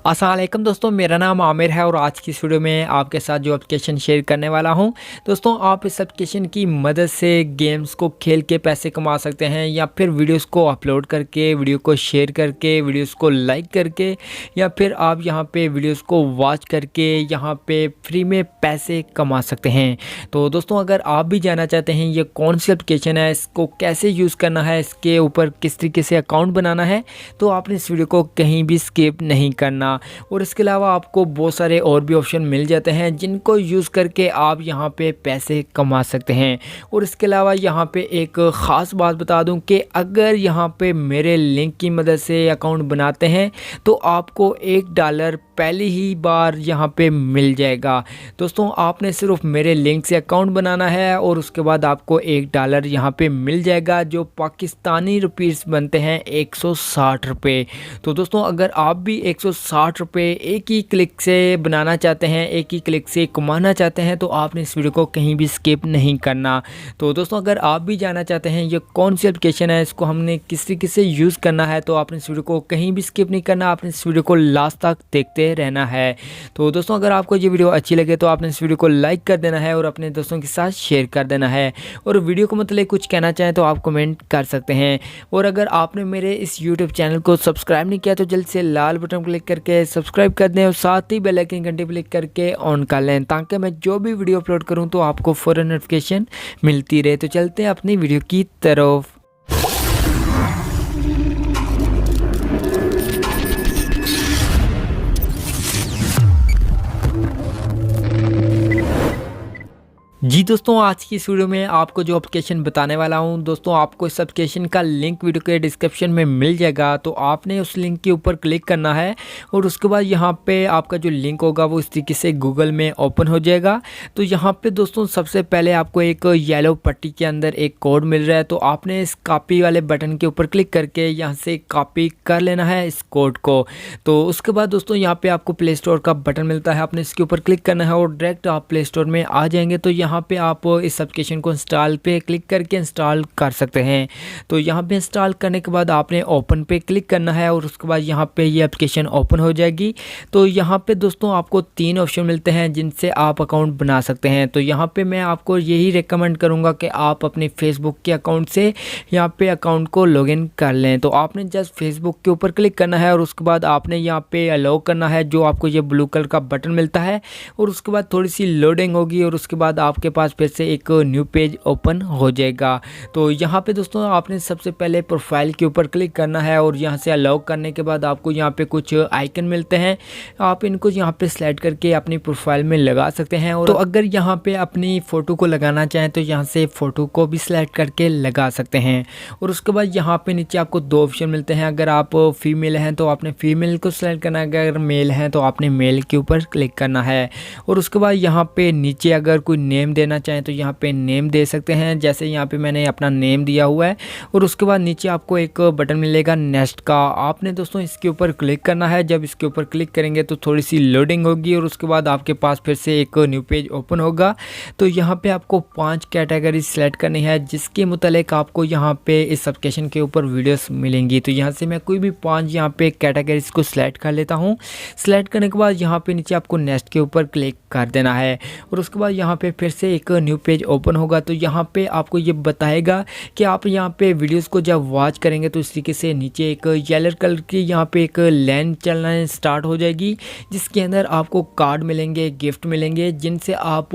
अस्सलाम वालेकुम दोस्तों, मेरा नाम आमिर है और आज की इस वीडियो में आपके साथ जो एप्लीकेशन शेयर करने वाला हूं दोस्तों, आप इस एप्लीकेशन की मदद से गेम्स को खेल के पैसे कमा सकते हैं या फिर वीडियोस को अपलोड करके, वीडियो को शेयर करके, वीडियोस को लाइक करके या फिर आप यहां पे वीडियोस को वॉच करके यहां पे फ्री में पैसे कमा सकते हैं। तो दोस्तों, अगर आप भी जानना चाहते हैं ये कौन सी एप्लीकेशन है, इसको कैसे यूज़ करना है, इसके ऊपर किस तरीके से अकाउंट बनाना है, तो आपने इस वीडियो को कहीं भी स्किप नहीं करना। और इसके अलावा आपको बहुत सारे और भी ऑप्शन मिल जाते हैं जिनको यूज़ करके आप यहाँ पे पैसे कमा सकते हैं। और इसके अलावा यहाँ पे एक ख़ास बात बता दूं कि अगर यहाँ पे मेरे लिंक की मदद से अकाउंट बनाते हैं तो आपको $1 पहली ही बार यहाँ पे मिल जाएगा। दोस्तों, आपने सिर्फ मेरे लिंक से अकाउंट बनाना है और उसके बाद आपको $1 यहाँ पे मिल जाएगा, जो पाकिस्तानी रुपीस बनते हैं 160 रुपये। तो दोस्तों, अगर आप भी 160 रुपये एक ही क्लिक से बनाना चाहते हैं, एक ही क्लिक से कमाना चाहते हैं, तो आपने इस वीडियो को कहीं भी स्किप नहीं करना। तो दोस्तों, अगर आप भी जानना चाहते हैं ये कौन सी एप्लीकेशन है, इसको हमने किस तरीके से यूज़ करना है, तो आपने इस वीडियो को कहीं भी स्किप नहीं करना, आपने इस वीडियो को लास्ट तक देखते रहना है। तो दोस्तों, अगर आपको ये वीडियो अच्छी लगे तो आपने इस वीडियो को लाइक कर देना है और अपने दोस्तों के साथ शेयर कर देना है। और वीडियो को मतलब कुछ कहना चाहें तो आप कमेंट कर सकते हैं। और अगर आपने मेरे इस यूट्यूब चैनल को सब्सक्राइब नहीं किया तो जल्द से लाल बटन क्लिक करके सब्सक्राइब कर दें और साथ ही बेल आइकन घंटे क्लिक करके ऑन कर लें, ताकि मैं जो भी वीडियो अपलोड करूं तो आपको फ़ौरन नोटिफिकेशन मिलती रहे। तो चलते हैं अपनी वीडियो की तरफ। जी दोस्तों, आज की इस वीडियो में आपको जो एप्लीकेशन बताने वाला हूं दोस्तों, आपको इस एप्लीकेशन का लिंक वीडियो के डिस्क्रिप्शन में मिल जाएगा। तो आपने उस लिंक के ऊपर क्लिक करना है और उसके बाद यहां पे आपका जो लिंक होगा वो इस तरीके से गूगल में ओपन हो जाएगा। तो यहां पे दोस्तों सबसे पहले आपको एक येलो पट्टी के अंदर एक कोड मिल रहा है, तो आपने इस कॉपी वाले बटन के ऊपर क्लिक करके यहाँ से कॉपी कर लेना है इस कोड को। तो उसके बाद दोस्तों यहाँ पे आपको प्ले स्टोर का बटन मिलता है, आपने इसके ऊपर क्लिक करना है और डायरेक्ट आप प्ले स्टोर में आ जाएंगे। तो यहाँ पे आप इस एप्लीकेशन को इंस्टॉल पे क्लिक करके इंस्टॉल कर सकते हैं। तो यहाँ पे इंस्टॉल करने के बाद आपने ओपन पे क्लिक करना है और उसके बाद यहाँ पे ये एप्लीकेशन ओपन हो जाएगी। तो यहाँ पे दोस्तों आपको 3 ऑप्शन मिलते हैं जिनसे आप अकाउंट बना सकते हैं। तो यहाँ पे मैं आपको यही रिकमेंड करूँगा कि आप अपने फेसबुक के अकाउंट से यहाँ पे अकाउंट को लॉगिन कर लें। तो आपने जस्ट फेसबुक के ऊपर क्लिक करना है और उसके बाद आपने यहाँ पे अलाउ करना है, जो आपको ये ब्लू कलर का बटन मिलता है। और उसके बाद थोड़ी सी लोडिंग होगी और उसके बाद आपके पास फिर से एक न्यू पेज ओपन हो जाएगा। तो यहाँ पे दोस्तों आपने सबसे पहले प्रोफाइल के ऊपर क्लिक करना है और यहाँ से अलाउ करने के बाद आपको यहाँ पे कुछ आइकन मिलते हैं, आप इनको यहाँ पे सेलेक्ट करके अपनी प्रोफाइल में लगा सकते हैं। और तो अगर यहाँ पे अपनी फ़ोटो को लगाना चाहें तो यहाँ से फ़ोटो को भी सिलेक्ट करके लगा सकते हैं। और उसके बाद यहाँ पे नीचे आपको 2 ऑप्शन मिलते हैं, अगर आप फीमेल हैं तो आपने फीमेल को सिलेक्ट करना है, अगर मेल हैं तो आपने मेल के ऊपर क्लिक करना है। और उसके बाद यहाँ पे नीचे अगर कोई नेम देना चाहें तो यहाँ पे नेम दे सकते हैं, जैसे यहाँ पे मैंने अपना नेम दिया हुआ है। और उसके बाद नीचे आपको एक बटन मिलेगा नेक्स्ट का, आपने दोस्तों इसके ऊपर क्लिक करना है। जब इसके ऊपर क्लिक करेंगे तो थोड़ी सी लोडिंग होगी और उसके बाद आपके पास फिर से एक न्यू पेज ओपन होगा। तो यहाँ पे आपको 5 कैटेगरी सेलेक्ट करनी है, जिसके मुतालिक आपको यहाँ पे इस एप्लीकेशन के ऊपर वीडियोस मिलेंगी। तो यहाँ से मैं कोई भी 5 यहाँ पे कैटेगरीज को सिलेक्ट कर लेता हूँ। सिलेक्ट करने के बाद यहाँ पे नीचे आपको नेक्स्ट के ऊपर क्लिक कर देना है और उसके बाद यहाँ पे फिर से एक न्यू पेज ओपन होगा। तो यहाँ पे आपको ये बताएगा कि आप यहाँ पे वीडियोस को जब वॉच करेंगे तो इस तरीके से नीचे एक येलो कलर की यहाँ पे एक लाइन चलना स्टार्ट हो जाएगी, जिसके अंदर आपको कार्ड मिलेंगे, गिफ्ट मिलेंगे, जिनसे आप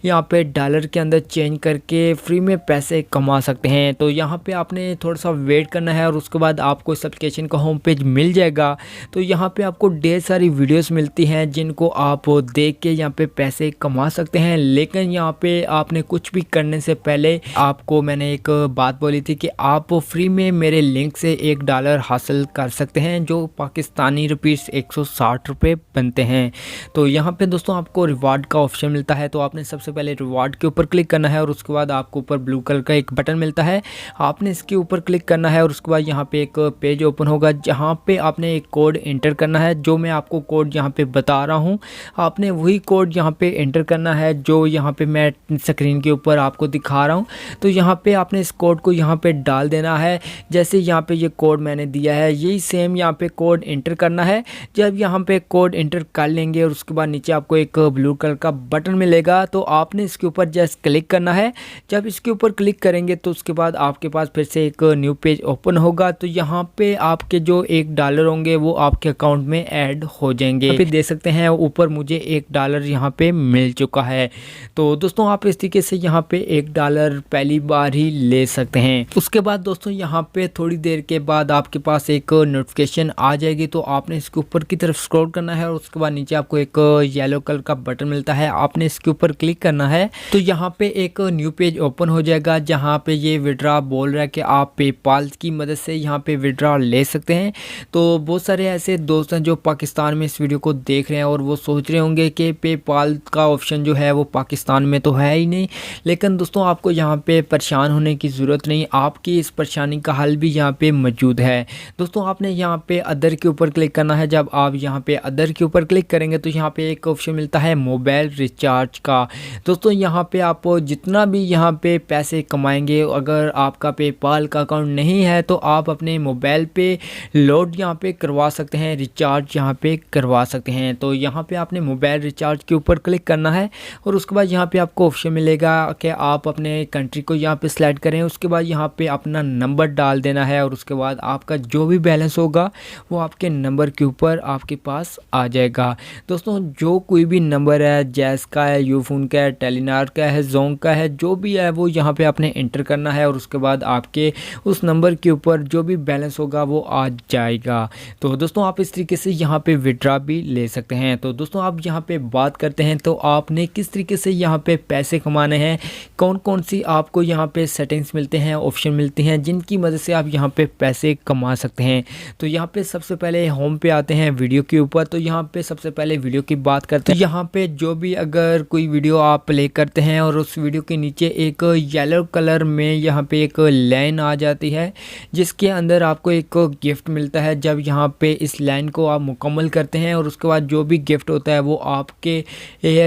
यहाँ पे डॉलर के अंदर चेंज करके फ्री में पैसे कमा सकते हैं। तो यहाँ पे आपने थोड़ा सा वेट करना है और उसके बाद आपको इस एप्लीकेशन का होम पेज मिल जाएगा। तो यहाँ पे आपको ढेर सारी वीडियोस मिलती हैं जिनको आप देख के यहाँ पे पैसे कमा सकते हैं। लेकिन यहाँ पे आपने कुछ भी करने से पहले आपको मैंने एक बात बोली थी कि आप फ्री में मेरे लिंक से $1 हासिल कर सकते हैं, जो पाकिस्तानी रुपीस 160 रुपये बनते हैं। तो यहाँ पे दोस्तों आपको रिवार्ड का ऑप्शन मिलता है, तो आपने सबसे पहले रिवार्ड के ऊपर क्लिक करना है और उसके बाद आपको ऊपर ब्लू कलर का एक बटन मिलता है, आपने इसके ऊपर क्लिक करना है और उसके बाद यहाँ पे एक पेज ओपन होगा जहाँ पे आपने एक कोड एंटर करना है। जो मैं आपको कोड यहाँ पे बता रहा हूँ, आपने वही कोड यहाँ पे एंटर करना है जो यहाँ पे मैं स्क्रीन के ऊपर आपको दिखा रहा हूँ। तो यहाँ पे आपने इस कोड को यहाँ पे डाल देना है। जैसे यहाँ पे ये कोड मैंने दिया है, यही सेम यहाँ पे कोड इंटर करना है। जब यहाँ पे कोड इंटर कर लेंगे और उसके बाद नीचे आपको एक ब्लू कलर का बटन मिलेगा, तो आपने इसके ऊपर जस्ट क्लिक करना है। जब इसके ऊपर क्लिक करेंगे तो उसके बाद आपके पास फिर से एक न्यू पेज ओपन होगा। तो यहाँ पे आपके जो $1 होंगे वो आपके अकाउंट में ऐड हो जाएंगे। आप देख सकते हैं ऊपर मुझे $1 यहाँ पे मिल चुका है। तो दोस्तों आप इस तरीके से यहाँ पे $1 पहली बार ही ले सकते हैं। उसके बाद दोस्तों यहाँ पे थोड़ी देर के बाद आपके पास एक नोटिफिकेशन आ जाएगी। तो आपने इसके ऊपर की तरफ स्क्रॉल करना है और उसके बाद नीचे आपको एक येलो कलर का बटन मिलता है, आपने इसके ऊपर क्लिक करना है। तो यहाँ पे एक न्यू पेज ओपन हो जाएगा जहाँ पे ये विड्रॉ बोल रहा है कि आप पेपाल की मदद से यहाँ पे विड्रॉ ले सकते हैं। तो बहुत सारे ऐसे दोस्त हैं जो पाकिस्तान में इस वीडियो को देख रहे हैं और वो सोच रहे होंगे कि पेपाल का ऑप्शन जो है वो पाकिस्तान में तो है ही नहीं। लेकिन दोस्तों आपको यहाँ पे परेशान होने की ज़रूरत नहीं, आपकी इस परेशानी का हल भी यहाँ पे मौजूद है। दोस्तों आपने यहाँ पे अदर के ऊपर क्लिक करना है। जब आप यहाँ पे अदर के ऊपर क्लिक करेंगे तो यहाँ पे एक ऑप्शन मिलता है मोबाइल रिचार्ज का। दोस्तों यहाँ पे आप जितना भी यहाँ पे पैसे कमाएंगे, अगर आपका पेपाल का अकाउंट नहीं है तो आप अपने मोबाइल पे लोड यहाँ पे करवा सकते हैं, रिचार्ज यहाँ पे करवा सकते हैं। तो यहाँ पे आपने मोबाइल रिचार्ज के ऊपर क्लिक करना है और उसके बाद यहाँ पे आपको ऑप्शन मिलेगा कि आप अपने कंट्री को यहाँ पे सिलेक्ट करें। उसके बाद यहाँ पे अपना नंबर डाल देना है और उसके बाद आपका जो भी बैलेंस होगा वो आपके नंबर के ऊपर आपके पास आ जाएगा। दोस्तों जो कोई भी नंबर है, जैस का है, यूफोन का है, टेलीनार का है, जोंग का है, जो भी है वो यहाँ पे आपने इंटर करना है और उसके बाद आपके उस नंबर के ऊपर जो भी बैलेंस होगा वो आ जाएगा। तो दोस्तों आप इस तरीके से यहाँ पे विड्रॉ भी ले सकते हैं। तो दोस्तों आप यहाँ पे बात करते हैं तो आपने किस तरीके से यहाँ पे पैसे कमाने हैं, कौन कौन सी आपको यहाँ पे सेटिंग्स मिलते हैं, ऑप्शन मिलती हैं जिनकी मदद से आप यहाँ पे पैसे कमा सकते हैं। तो यहाँ पे सबसे पहले होम पे आते हैं वीडियो के ऊपर। तो यहाँ पे सबसे पहले वीडियो की बात करते हैं। यहाँ पे जो भी अगर कोई वीडियो आप प्ले करते हैं और उस वीडियो के नीचे एक येलो कलर में यहाँ पे एक लाइन आ जाती है जिसके अंदर आपको एक गिफ्ट मिलता है। जब यहाँ पे इस लाइन को आप मुकम्मल करते हैं और उसके बाद जो भी गिफ्ट होता है वो आपके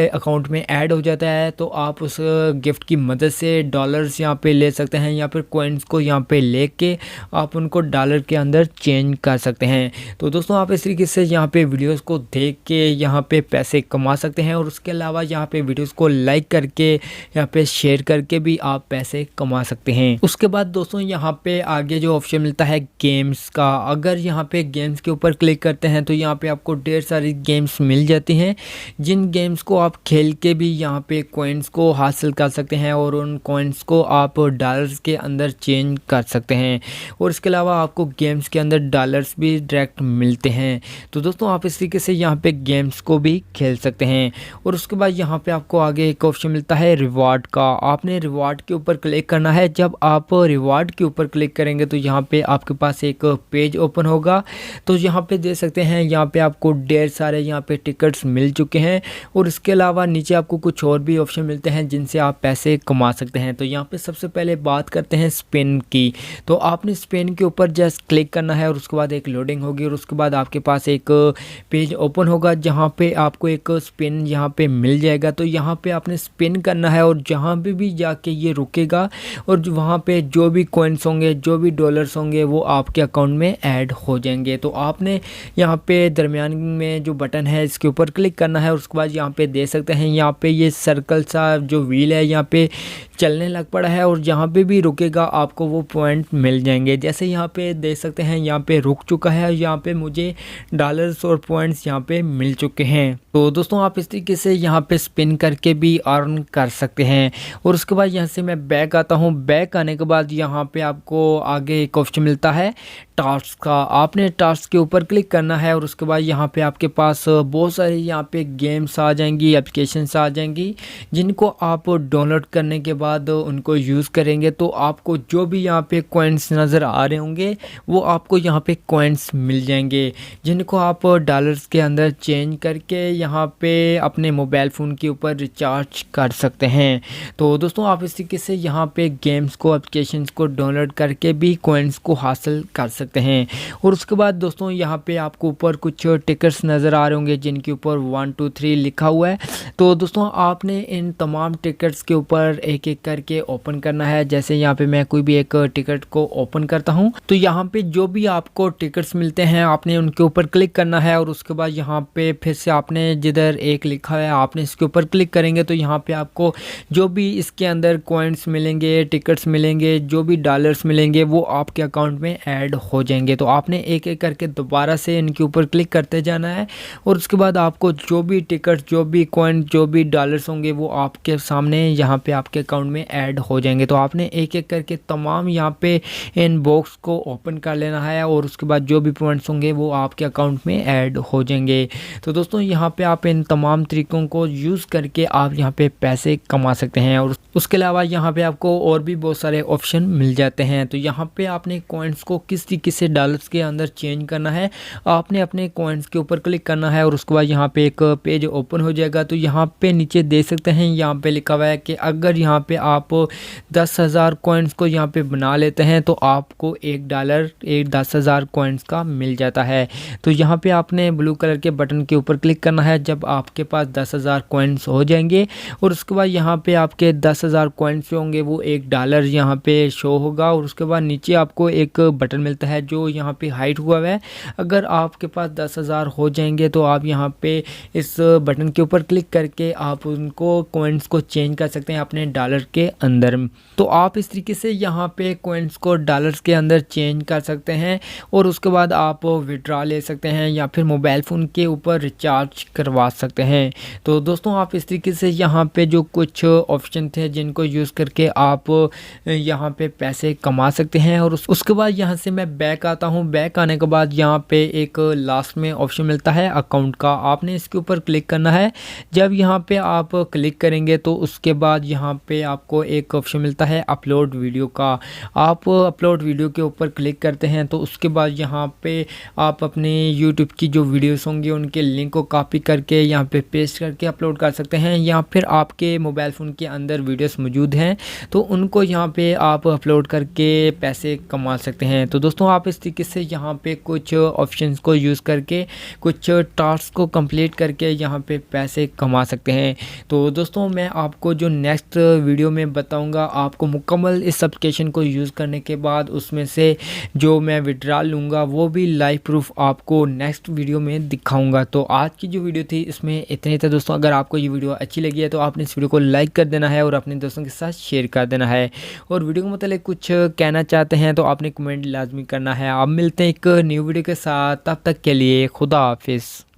अकाउंट में ऐड हो जाता है, तो आप उस गिफ्ट की मदद से डॉलर्स यहाँ पे ले सकते हैं या फिर कॉइन्स को यहाँ पे लेके आप उनको डॉलर के अंदर चेंज कर सकते हैं। तो दोस्तों आप इस तरीके से यहाँ पे वीडियोस को देख के यहाँ पे पैसे कमा सकते हैं और उसके अलावा यहाँ पे वीडियोस को लाइक करके यहाँ पे शेयर करके भी आप पैसे कमा सकते हैं। उसके बाद दोस्तों यहाँ पे आगे जो ऑप्शन मिलता है गेम्स का, अगर यहाँ पे गेम्स के ऊपर क्लिक करते हैं तो यहाँ पे आपको ढेर सारी गेम्स मिल जाती हैं जिन गेम्स को आप खेल के भी यहाँ पे कॉइन्स को हासिल कर सकते हैं और उन कॉइन्स को आप डॉलर्स के अंदर चेंज कर सकते हैं और इसके अलावा आपको गेम्स के अंदर डॉलर्स भी डायरेक्ट मिलते हैं। तो दोस्तों आप इस तरीके से यहाँ पे गेम्स को भी खेल सकते हैं। और उसके बाद यहाँ पे आपको आगे एक ऑप्शन मिलता है रिवार्ड का, आपने रिवार्ड के ऊपर क्लिक करना है। जब आप रिवार्ड के ऊपर क्लिक करेंगे तो यहाँ पे आपके पास एक पेज ओपन होगा। तो यहाँ पे देख सकते हैं यहाँ पे आपको ढेर सारे यहाँ पे टिकट्स मिल चुके हैं और इसके अलावा नीचे आपको कुछ और भी ऑप्शन मिलते हैं जिनसे आप पैसे कमा सकते हैं। तो यहाँ पे सबसे पहले बात करते हैं स्पिन की। तो आपने स्पिन के ऊपर जस्ट क्लिक करना है और उसके बाद एक लोडिंग होगी और उसके बाद आपके पास एक पेज ओपन होगा जहाँ पे आपको एक स्पिन यहाँ पे मिल जाएगा। तो यहाँ पे आपने स्पिन करना है और जहाँ पे भी जाके ये रुकेगा और वहाँ पे जो भी कॉइन्स होंगे, जो भी डॉलर्स होंगे वो आपके अकाउंट में ऐड हो जाएंगे। तो आपने यहाँ पे दरमियान में जो बटन है इसके ऊपर क्लिक करना है और उसके बाद यहाँ पे देख सकते हैं यहाँ पे ये सर्कल सा जो व्हील है यहाँ पे चलने लग पड़ा है और जहाँ पे भी रुकेगा आपको वो पॉइंट मिल जाएंगे। जैसे यहाँ पे देख सकते हैं यहाँ पे रुक चुका है और यहाँ पे मुझे डॉलर्स और पॉइंट्स यहाँ पे मिल चुके हैं। तो दोस्तों आप इस तरीके से यहाँ पे स्पिन करके भी अर्न कर सकते हैं। और उसके बाद यहाँ से मैं बैक आता हूँ। बैक आने के बाद यहाँ पे आपको आगे एक ऑप्शन मिलता है टास्क का, आपने टास्क के ऊपर क्लिक करना है और उसके बाद यहाँ पे आपके पास बहुत सारी यहाँ पे गेम्स आ जाएंगी, एप्लीकेशंस आ जाएंगी जिनको आप डाउनलोड करने के बाद उनको यूज़ करेंगे तो आपको जो भी यहाँ पे कॉइन्स नज़र आ रहे होंगे वो आपको यहाँ पे कॉइन्स मिल जाएंगे जिनको आप डॉलर्स के अंदर चेंज करके यहाँ पे अपने मोबाइल फ़ोन के ऊपर रिचार्ज कर सकते हैं। तो दोस्तों आप इस तरीके से यहाँ पे गेम्स को, एप्लीकेशंस को डाउनलोड करके भी कॉइन्स को हासिल कर सकते हैं। और उसके बाद दोस्तों यहाँ पे आपको ऊपर कुछ टिकट्स नज़र आ रहे होंगे जिनके ऊपर 1 2 3 लिखा हुआ है। तो दोस्तों आपने इन तमाम टिकट्स के ऊपर एक एक करके ओपन करना है। जैसे यहाँ पे मैं कोई भी एक टिकट को ओपन करता हूँ तो यहाँ पे जो भी आपको टिकट्स मिलते हैं आपने उनके ऊपर क्लिक करना है और उसके बाद यहाँ पे फिर से आपने जिधर एक लिखा है आपने इसके ऊपर क्लिक करेंगे तो यहाँ पे आपको जो भी इसके अंदर कॉइन्स मिलेंगे, टिकट्स मिलेंगे, जो भी डॉलर्स मिलेंगे वो आपके अकाउंट में ऐड हो जाएंगे। तो आपने एक एक करके दोबारा से इनके ऊपर क्लिक करते जाना है और उसके बाद आपको जो भी टिकट, जो भी कॉइन, जो भी डॉलर्स होंगे वो आपके सामने यहाँ पे आपके अकाउंट में ऐड हो जाएंगे। तो आपने एक एक करके तमाम यहाँ पे इन बॉक्स को ओपन कर लेना है और उसके बाद जो भी पॉइंट्स होंगे वो आपके अकाउंट में ऐड हो जाएंगे। तो दोस्तों यहाँ पे आप इन तमाम तरीकों को यूज़ करके आप यहाँ पे पैसे कमा सकते हैं और उसके अलावा यहाँ पे आपको और भी बहुत सारे ऑप्शन मिल जाते हैं। तो यहाँ पे आपने कॉइन्स को किस तरीके से डॉलर्स के अंदर चेंज करना है, आपने अपने कॉइन्स के ऊपर क्लिक करना है और उसके बाद यहाँ पे एक पेज ओपन हो जाएगा। तो यहाँ पे नीचे देख सकते हैं यहाँ पे लिखा हुआ है कि अगर यहाँ पे आप 10,000 कॉइन्स को यहाँ पे बना लेते हैं तो आपको $1 10,000 कॉइन्स का मिल जाता है। तो यहाँ पे आपने ब्लू कलर के बटन के ऊपर क्लिक करना है जब आपके पास 10,000 कॉइन्स हो जाएंगे और उसके बाद यहाँ पे आपके 10,000 कॉइन्स होंगे वो $1 यहाँ पे शो होगा और उसके बाद नीचे आपको एक बटन मिलता है जो यहाँ पे हाइड हुआ है। अगर आपके पास 10,000 हो जाएंगे तो आप यहाँ पे इस बटन के ऊपर क्लिक करके आप उनको कॉइन्स को चेंज कर सकते हैं अपने डॉलर के अंदर। तो आप इस तरीके से यहाँ पे कॉइन्स को डॉलर्स के अंदर चेंज कर सकते हैं और उसके बाद आप विड्रॉ ले सकते हैं या फिर मोबाइल फ़ोन के ऊपर रिचार्ज करवा सकते हैं। तो दोस्तों आप इस तरीके से यहाँ पे जो कुछ ऑप्शन थे जिनको यूज़ करके आप यहाँ पे पैसे कमा सकते हैं और उसके बाद यहाँ से मैं बैक आता हूँ। बैक आने के बाद यहाँ पे एक लास्ट में ऑप्शन मिलता है अकाउंट का, आपने इसके ऊपर क्लिक करना है। जब यहाँ पे आप क्लिक करेंगे तो उसके बाद यहाँ पे आपको एक ऑप्शन मिलता है अपलोड वीडियो का। आप अपलोड वीडियो के ऊपर क्लिक करते हैं तो उसके बाद यहाँ पे आप अपने यूट्यूब की जो वीडियोस होंगी उनके लिंक को कॉपी करके यहाँ पे पेस्ट करके अपलोड कर सकते हैं या फिर आपके मोबाइल फ़ोन के अंदर वीडियोस मौजूद हैं तो उनको यहाँ पे आप अपलोड करके पैसे कमा सकते हैं। तो दोस्तों आप इस तरीके से यहाँ पे कुछ ऑप्शंस को यूज़ करके कुछ टास्क को कंप्लीट करके यहाँ पे पैसे कमा सकते हैं। तो दोस्तों मैं आपको जो नेक्स्ट वीडियो में बताऊँगा आपको मुकम्मल इस एप्लीकेशन को यूज़ करने के बाद उसमें से जो मैं विड्रॉल लूँगा वो भी लाइव प्रूफ आपको नेक्स्ट वीडियो में दिखाऊंगा। तो आज की जो वीडियो थी इसमें इतने था दोस्तों। अगर आपको ये वीडियो अच्छी लगी है तो आपने इस वीडियो को लाइक कर देना है और अपने दोस्तों के साथ शेयर कर देना है और वीडियो के मतलब कुछ कहना चाहते हैं तो आपने कमेंट लाजमी करना है। आप मिलते हैं एक न्यू वीडियो के साथ, तब तक के लिए खुदा हाफिज़।